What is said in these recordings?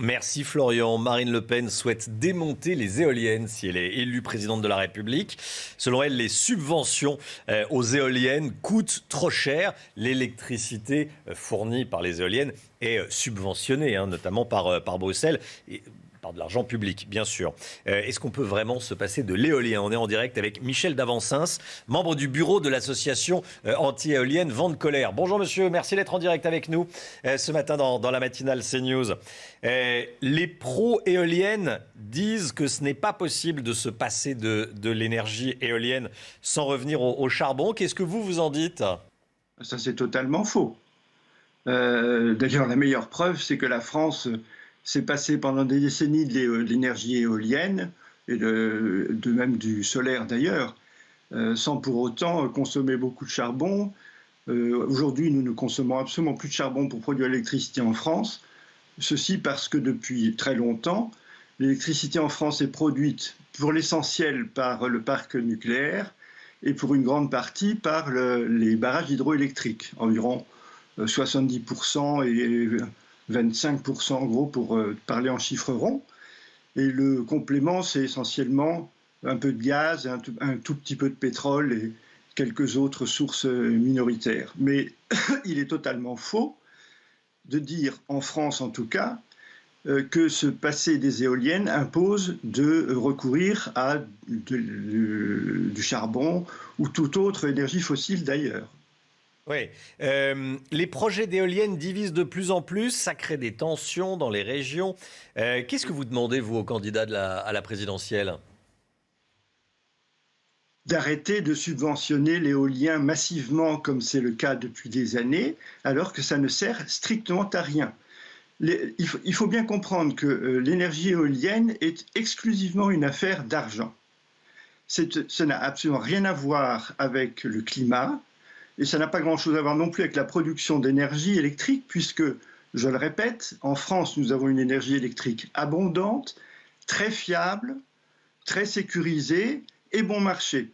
Merci Florian. Marine Le Pen souhaite démonter les éoliennes si elle est élue présidente de la République. Selon elle, les subventions aux éoliennes coûtent trop cher. L'électricité fournie par les éoliennes est subventionnée, notamment par Bruxelles. Et par de l'argent public, bien sûr. Est-ce qu'on peut vraiment se passer de l'éolien ? On est en direct avec Michel Davancins, membre du bureau de l'association anti-éolienne Vent de Colère. Bonjour monsieur, merci d'être en direct avec nous ce matin dans la matinale CNews. Les pro-éoliennes disent que ce n'est pas possible de se passer de l'énergie éolienne sans revenir au charbon. Qu'est-ce que vous en dites ? Ça, c'est totalement faux. D'ailleurs, la meilleure preuve, c'est que la France s'est passée pendant des décennies de l'énergie éolienne, et de même du solaire d'ailleurs, sans pour autant consommer beaucoup de charbon. Aujourd'hui, nous ne consommons absolument plus de charbon pour produire l'électricité en France. Ceci parce que depuis très longtemps, l'électricité en France est produite pour l'essentiel par le parc nucléaire et pour une grande partie par les barrages hydroélectriques, environ 70% et 25% en gros pour parler en chiffres ronds. Et le complément, c'est essentiellement un peu de gaz, un tout petit peu de pétrole et quelques autres sources minoritaires. Mais il est totalement faux de dire, en France en tout cas, que ce passer des éoliennes impose de recourir à du charbon ou toute autre énergie fossile d'ailleurs. Oui, les projets d'éoliennes divisent de plus en plus, ça crée des tensions dans les régions. Qu'est-ce que vous demandez, vous, aux candidats à la présidentielle ? D'arrêter de subventionner l'éolien massivement, comme c'est le cas depuis des années, alors que ça ne sert strictement à rien. Il faut bien comprendre que l'énergie éolienne est exclusivement une affaire d'argent. Ça n'a absolument rien à voir avec le climat, et ça n'a pas grand-chose à voir non plus avec la production d'énergie électrique, puisque, je le répète, en France, nous avons une énergie électrique abondante, très fiable, très sécurisée et bon marché.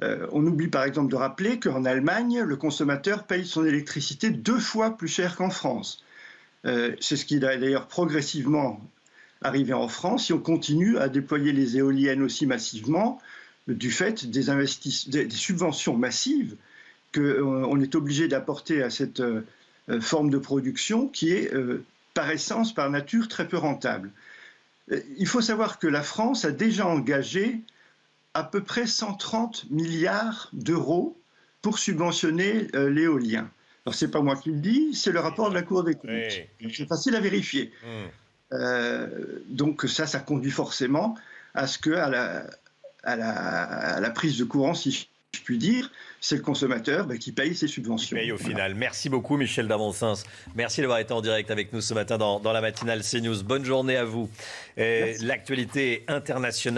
On oublie par exemple de rappeler qu'en Allemagne, le consommateur paye son électricité 2 fois plus cher qu'en France. C'est ce qui est d'ailleurs progressivement arrivé en France. Si on continue à déployer les éoliennes aussi massivement, du fait des subventions massives qu'on est obligé d'apporter à cette forme de production qui est, par essence, par nature, très peu rentable. Il faut savoir que la France a déjà engagé à peu près 130 milliards d'euros pour subventionner l'éolien. Alors, ce n'est pas moi qui le dis, c'est le rapport de la Cour des comptes. Oui. C'est facile à vérifier. Donc ça conduit forcément à ce qu'à la prise de courant, si je puis dire, c'est le consommateur qui paye ses subventions. Qui paye au final. Merci beaucoup Michel Davancins. Merci d'avoir été en direct avec nous ce matin dans la matinale CNews. Bonne journée à vous. L'actualité internationale.